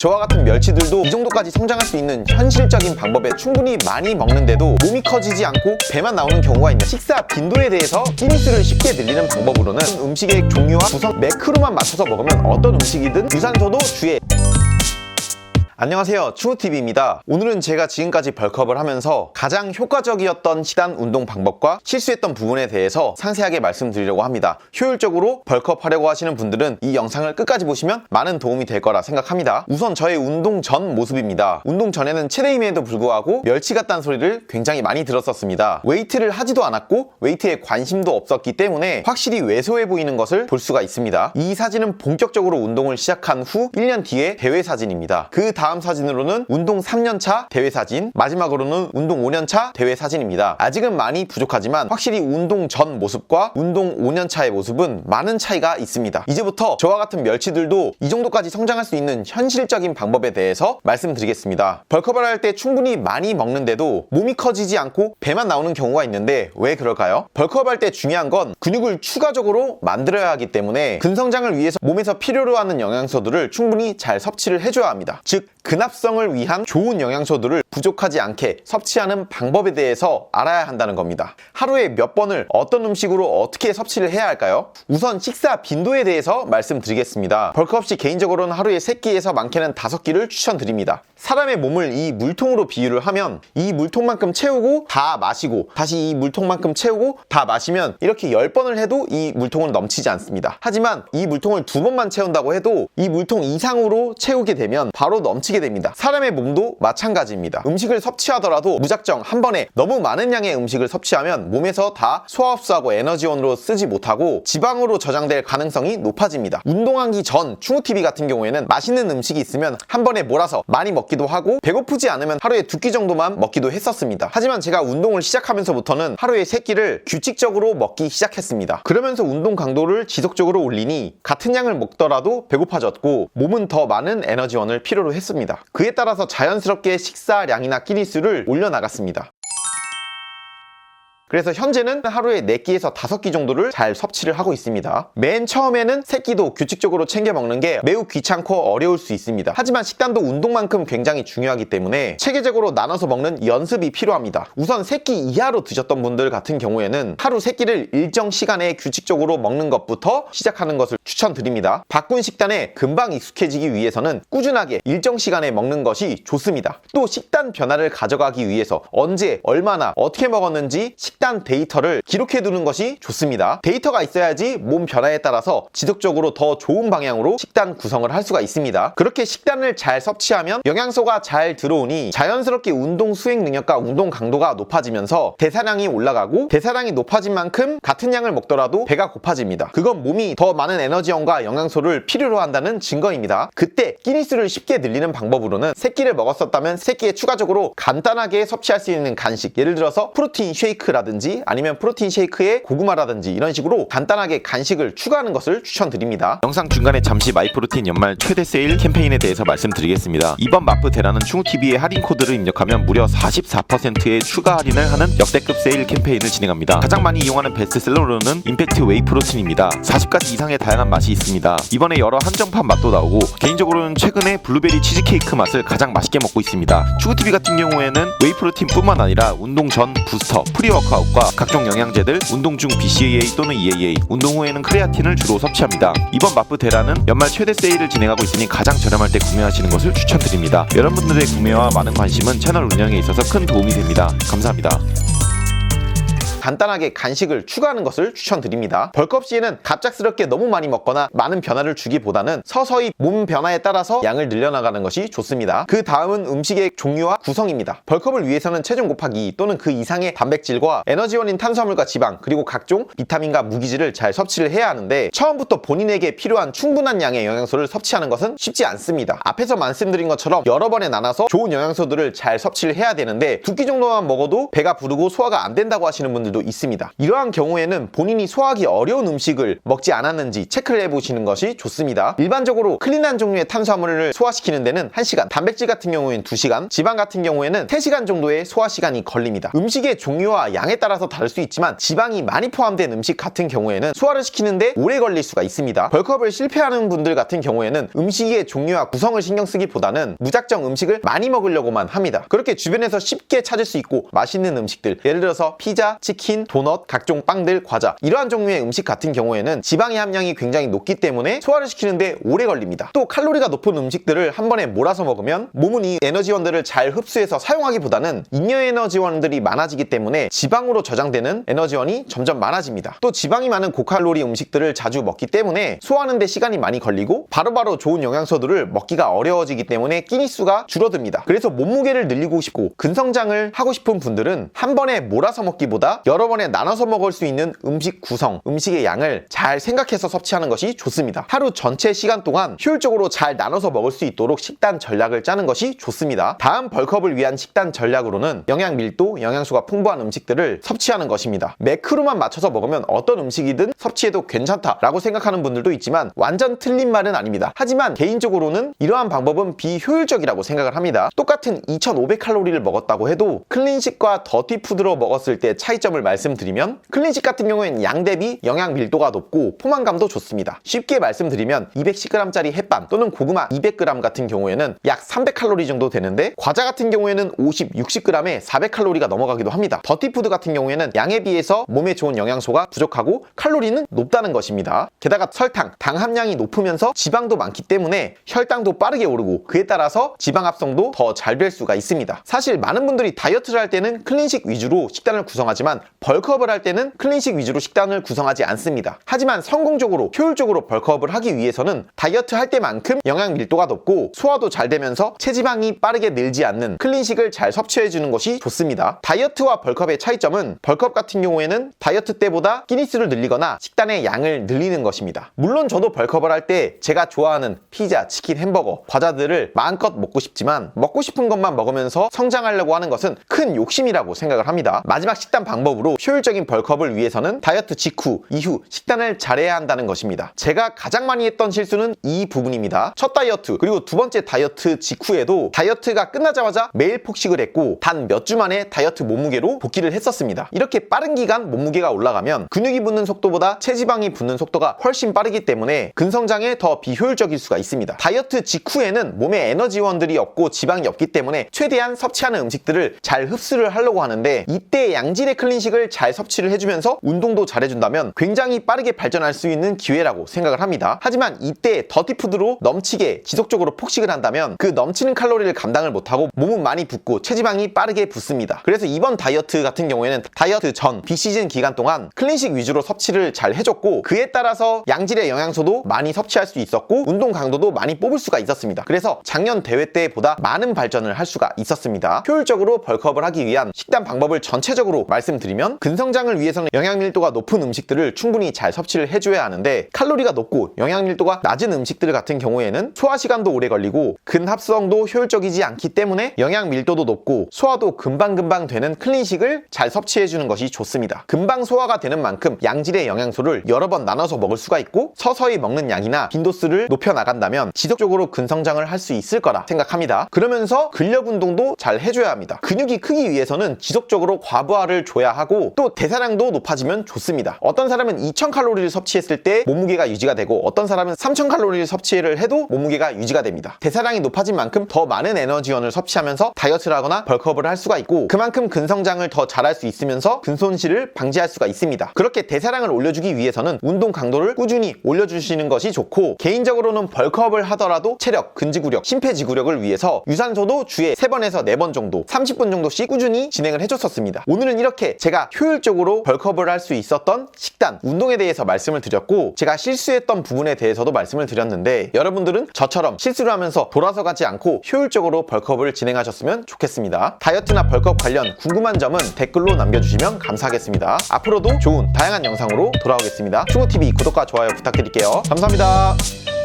저와 같은 멸치들도 이 정도까지 성장할 수 있는 현실적인 방법에 충분히 많이 먹는데도 몸이 커지지 않고 배만 나오는 경우가 있는 식사 빈도에 대해서 끼니수를 쉽게 늘리는 방법으로는 음식의 종류와 구성, 매크로만 맞춰서 먹으면 어떤 음식이든 유산소도 주에. 안녕하세요, 충우TV입니다. 오늘은 제가 지금까지 벌크업을 하면서 가장 효과적이었던 식단 운동 방법과 실수했던 부분에 대해서 상세하게 말씀드리려고 합니다. 효율적으로 벌크업 하려고 하시는 분들은 이 영상을 끝까지 보시면 많은 도움이 될 거라 생각합니다. 우선 저의 운동 전 모습입니다. 운동 전에는 체대임에도 불구하고 멸치 같다는 소리를 굉장히 많이 들었었습니다. 웨이트를 하지도 않았고 웨이트에 관심도 없었기 때문에 확실히 왜소해 보이는 것을 볼 수가 있습니다. 이 사진은 본격적으로 운동을 시작한 후 1년 뒤의 대회 사진입니다. 그 다음 사진으로는 운동 3년차 대회 사진, 마지막으로는 운동 5년차 대회 사진입니다. 아직은 많이 부족하지만 확실히 운동 전 모습과 운동 5년차의 모습은 많은 차이가 있습니다. 이제부터 저와 같은 멸치들도 이 정도까지 성장할 수 있는 현실적인 방법에 대해서 말씀드리겠습니다. 벌크업을 할 때 충분히 많이 먹는데도 몸이 커지지 않고 배만 나오는 경우가 있는데 왜 그럴까요? 벌크업 할 때 중요한 건 근육을 추가적으로 만들어야 하기 때문에 근성장을 위해서 몸에서 필요로 하는 영양소들을 충분히 잘 섭취를 해줘야 합니다. 즉 근합성을 위한 좋은 영양소들을 부족하지 않게 섭취하는 방법에 대해서 알아야 한다는 겁니다. 하루에 몇 번을 어떤 음식으로 어떻게 섭취를 해야 할까요? 우선 식사 빈도에 대해서 말씀드리겠습니다. 벌크업 시 개인적으로는 하루에 3끼에서 많게는 5끼를 추천드립니다. 사람의 몸을 이 물통으로 비유를 하면 이 물통만큼 채우고 다 마시고 다시 이 물통만큼 채우고 다 마시면 이렇게 10번을 해도 이 물통은 넘치지 않습니다. 하지만 이 물통을 2번만 채운다고 해도 이 물통 이상으로 채우게 되면 바로 넘치게 됩니다. 사람의 몸도 마찬가지입니다. 음식을 섭취하더라도 무작정 한 번에 너무 많은 양의 음식을 섭취하면 몸에서 다 소화 흡수하고 에너지원으로 쓰지 못하고 지방으로 저장될 가능성이 높아집니다. 운동하기 전 충우TV 같은 경우에는 맛있는 음식이 있으면 한 번에 몰아서 많이 먹기도 하고 배고프지 않으면 하루에 2끼 정도만 먹기도 했었습니다. 하지만 제가 운동을 시작하면서부터는 하루에 3끼를 규칙적으로 먹기 시작했습니다. 그러면서 운동 강도를 지속적으로 올리니 같은 양을 먹더라도 배고파졌고 몸은 더 많은 에너지원을 필요로 했습니다. 그에 따라서 자연스럽게 식사량이나 끼니수를 올려나갔습니다. 그래서 현재는 하루에 4끼에서 5끼 정도를 잘 섭취를 하고 있습니다. 맨 처음에는 3끼도 규칙적으로 챙겨 먹는 게 매우 귀찮고 어려울 수 있습니다. 하지만 식단도 운동만큼 굉장히 중요하기 때문에 체계적으로 나눠서 먹는 연습이 필요합니다. 우선 3끼 이하로 드셨던 분들 같은 경우에는 하루 3끼를 일정 시간에 규칙적으로 먹는 것부터 시작하는 것을 추천드립니다. 바꾼 식단에 금방 익숙해지기 위해서는 꾸준하게 일정 시간에 먹는 것이 좋습니다. 또 식단 변화를 가져가기 위해서 언제, 얼마나, 어떻게 먹었는지 식단 데이터를 기록해두는 것이 좋습니다. 데이터가 있어야지 몸 변화에 따라서 지속적으로 더 좋은 방향으로 식단 구성을 할 수가 있습니다. 그렇게 식단을 잘 섭취하면 영양소가 잘 들어오니 자연스럽게 운동 수행 능력과 운동 강도가 높아지면서 대사량이 올라가고 대사량이 높아진 만큼 같은 양을 먹더라도 배가 고파집니다. 그건 몸이 더 많은 에너지원과 영양소를 필요로 한다는 증거입니다. 그때 끼니수를 쉽게 늘리는 방법으로는 3끼를 먹었었다면 3끼에 추가적으로 간단하게 섭취할 수 있는 간식, 예를 들어서 프로틴 쉐이크라든지 아니면 프로틴 쉐이크에 고구마라든지 이런 식으로 간단하게 간식을 추가하는 것을 추천드립니다. 영상 중간에 잠시 마이프로틴 연말 최대 세일 캠페인에 대해서 말씀드리겠습니다. 이번 마프 대란은 충우TV의 할인 코드를 입력하면 무려 44%의 추가 할인을 하는 역대급 세일 캠페인을 진행합니다. 가장 많이 이용하는 베스트셀러로는 임팩트 웨이 프로틴입니다. 40가지 이상의 다양한 맛이 있습니다. 이번에 여러 한정판 맛도 나오고 개인적으로는 최근에 블루베리 치즈케이크 맛을 가장 맛있게 먹고 있습니다. 충우TV 같은 경우에는 웨이 프로틴 뿐만 아니라 운동 전 부스터, 프리워크아웃 과 각종 영양제들, 운동 중 BCAA 또는 EAA, 운동 후에는 크레아틴을 주로 섭취합니다. 이번 마프 대란은 연말 최대 세일을 진행하고 있으니 가장 저렴할 때 구매하시는 것을 추천드립니다. 여러분들의 구매와 많은 관심은 채널 운영에 있어서 큰 도움이 됩니다. 감사합니다. 간단하게 간식을 추가하는 것을 추천드립니다. 벌크업 시에는 갑작스럽게 너무 많이 먹거나 많은 변화를 주기보다는 서서히 몸 변화에 따라서 양을 늘려나가는 것이 좋습니다. 그 다음은 음식의 종류와 구성입니다. 벌크업을 위해서는 체중 곱하기 2 또는 그 이상의 단백질과 에너지원인 탄수화물과 지방 그리고 각종 비타민과 무기질을 잘 섭취를 해야 하는데 처음부터 본인에게 필요한 충분한 양의 영양소를 섭취하는 것은 쉽지 않습니다. 앞에서 말씀드린 것처럼 여러 번에 나눠서 좋은 영양소들을 잘 섭취를 해야 되는데 2끼 정도만 먹어도 배가 부르고 소화가 안 된다고 하시는 분들 분들도 있습니다. 이러한 경우에는 본인이 소화하기 어려운 음식을 먹지 않았는지 체크를 해보시는 것이 좋습니다. 일반적으로 클린한 종류의 탄수화물을 소화시키는 데는 1시간, 단백질 같은 경우에는 2시간, 지방 같은 경우에는 3시간 정도의 소화 시간이 걸립니다. 음식의 종류와 양에 따라서 다를 수 있지만 지방이 많이 포함된 음식 같은 경우에는 소화를 시키는데 오래 걸릴 수가 있습니다. 벌크업을 실패하는 분들 같은 경우에는 음식의 종류와 구성을 신경 쓰기보다는 무작정 음식을 많이 먹으려고만 합니다. 그렇게 주변에서 쉽게 찾을 수 있고 맛있는 음식들, 예를 들어서 피자, 치킨, 도넛, 각종 빵들, 과자, 이러한 종류의 음식 같은 경우에는 지방의 함량이 굉장히 높기 때문에 소화를 시키는데 오래 걸립니다. 또 칼로리가 높은 음식들을 한 번에 몰아서 먹으면 몸은 이 에너지원들을 잘 흡수해서 사용하기보다는 잉여 에너지원들이 많아지기 때문에 지방으로 저장되는 에너지원이 점점 많아집니다. 또 지방이 많은 고칼로리 음식들을 자주 먹기 때문에 소화하는 데 시간이 많이 걸리고 바로바로 좋은 영양소들을 먹기가 어려워지기 때문에 끼니 수가 줄어듭니다. 그래서 몸무게를 늘리고 싶고 근성장을 하고 싶은 분들은 한 번에 몰아서 먹기보다 여러 번에 나눠서 먹을 수 있는 음식 구성, 음식의 양을 잘 생각해서 섭취하는 것이 좋습니다. 하루 전체 시간 동안 효율적으로 잘 나눠서 먹을 수 있도록 식단 전략을 짜는 것이 좋습니다. 다음 벌크업을 위한 식단 전략으로는 영양 밀도, 영양소가 풍부한 음식들을 섭취하는 것입니다. 매크로만 맞춰서 먹으면 어떤 음식이든 섭취해도 괜찮다라고 생각하는 분들도 있지만 완전 틀린 말은 아닙니다. 하지만 개인적으로는 이러한 방법은 비효율적이라고 생각을 합니다. 똑같은 2500칼로리를 먹었다고 해도 클린식과 더티푸드로 먹었을 때 차이점을 말씀드리면 클린식 같은 경우에는 양 대비 영양 밀도가 높고 포만감도 좋습니다. 쉽게 말씀드리면 210g짜리 햇반 또는 고구마 200g 같은 경우에는 약 300칼로리 정도 되는데 과자 같은 경우에는 50, 60g에 400칼로리가 넘어가기도 합니다. 더티푸드 같은 경우에는 양에 비해서 몸에 좋은 영양소가 부족하고 칼로리는 높다는 것입니다. 게다가 설탕, 당 함량이 높으면서 지방도 많기 때문에 혈당도 빠르게 오르고 그에 따라서 지방 합성도 더 잘 될 수가 있습니다. 사실 많은 분들이 다이어트를 할 때는 클린식 위주로 식단을 구성하지만 벌크업을 할 때는 클린식 위주로 식단을 구성하지 않습니다. 하지만 성공적으로 효율적으로 벌크업을 하기 위해서는 다이어트 할 때만큼 영양 밀도가 높고 소화도 잘 되면서 체지방이 빠르게 늘지 않는 클린식을 잘 섭취해주는 것이 좋습니다. 다이어트와 벌크업의 차이점은 벌크업 같은 경우에는 다이어트 때보다 끼니수를 늘리거나 식단의 양을 늘리는 것입니다. 물론 저도 벌크업을 할 때 제가 좋아하는 피자, 치킨, 햄버거, 과자들을 마음껏 먹고 싶지만 먹고 싶은 것만 먹으면서 성장하려고 하는 것은 큰 욕심이라고 생각을 합니다. 마지막 식단 방법으로 효율적인 벌크업을 위해서는 다이어트 직후, 이후 식단을 잘해야 한다는 것입니다. 제가 가장 많이 했던 실수는 이 부분입니다. 첫 다이어트 그리고 두 번째 다이어트 직후에도 다이어트가 끝나자마자 매일 폭식을 했고 단 몇 주 만에 다이어트 몸무게로 복귀를 했었습니다. 이렇게 빠른 기간 몸무게가 올라가면 근육이 붙는 속도보다 체지방이 붙는 속도가 훨씬 빠르기 때문에 근성장에 더 비효율적일 수가 있습니다. 다이어트 직후에는 몸에 에너지원들이 없고 지방이 없기 때문에 최대한 섭취하는 음식들을 잘 흡수를 하려고 하는데 이때 양질의 클린식을 잘 섭취를 해주면서 운동도 잘 해준다면 굉장히 빠르게 발전할 수 있는 기회라고 생각을 합니다. 하지만 이때 더티푸드로 넘치게 지속적으로 폭식을 한다면 그 넘치는 칼로리를 감당을 못하고 몸은 많이 붓고 체지방이 빠르게 붙습니다. 그래서 이번 다이어트 같은 경우에는 다이어트 전 비시즌 기간 동안 클린식 위주로 섭취를 잘 해줬고 그에 따라서 양질의 영양소도 많이 섭취할 수 있었고 운동 강도도 많이 뽑을 수가 있었습니다. 그래서 작년 대회 때보다 많은 발전을 할 수가 있었습니다. 효율적으로 벌크업을 하기 위한 식단 방법을 전체적으로 말씀드리면 근성장을 위해서는 영양밀도가 높은 음식들을 충분히 잘 섭취를 해줘야 하는데 칼로리가 높고 영양밀도가 낮은 음식들 같은 경우에는 소화 시간도 오래 걸리고 근합성도 효율적이지 않기 때문에 영양밀도도 높고 소화도 금방금방 되는 클린식을 잘 섭취해주는 것이 좋습니다. 금방 소화가 되는 만큼 양질의 영양소를 여러 번 나눠서 먹을 수가 있고 서서히 먹는 양이나 빈도수를 높여나간다면 지속적으로 근성장을 할 수 있을 거라 생각합니다. 그러면서 근력 운동도 잘 해줘야 합니다. 근육이 크기 위해서는 지속적으로 과부하를 줘야 하고 또 대사량도 높아지면 좋습니다. 어떤 사람은 2000칼로리를 섭취했을 때 몸무게가 유지가 되고 어떤 사람은 3000칼로리를 섭취를 해도 몸무게가 유지가 됩니다. 대사량이 높아진 만큼 더 많은 에너지원을 섭취하면서 다이어트를 하거나 벌크업을 할 수가 있고 그만큼 근성장을 더 잘할 수 있으면서 근손실을 방지할 수가 있습니다. 그렇게 대사량을 올려주기 위해서는 운동 강도를 꾸준히 올려주시는 것이 좋고 개인적으로는 벌크업을 하더라도 체력, 근지구력, 심폐지구력을 위해서 유산소도 주에 3번에서 4번 정도 30분 정도씩 꾸준히 진행을 해줬었습니다. 오늘은 이렇게 제가 효율적으로 벌크업을 할 수 있었던 식단, 운동에 대해서 말씀을 드렸고 제가 실수했던 부분에 대해서도 말씀을 드렸는데 여러분들은 저처럼 실수를 하면서 돌아서 가지 않고 효율적으로 벌크업을 진행하셨으면 좋겠습니다. 다이어트나 벌크업 관련 궁금한 점은 댓글로 남겨주시면 감사하겠습니다. 앞으로도 좋은 다양한 영상으로 돌아오겠습니다. 충우TV 구독과 좋아요 부탁드릴게요. 감사합니다.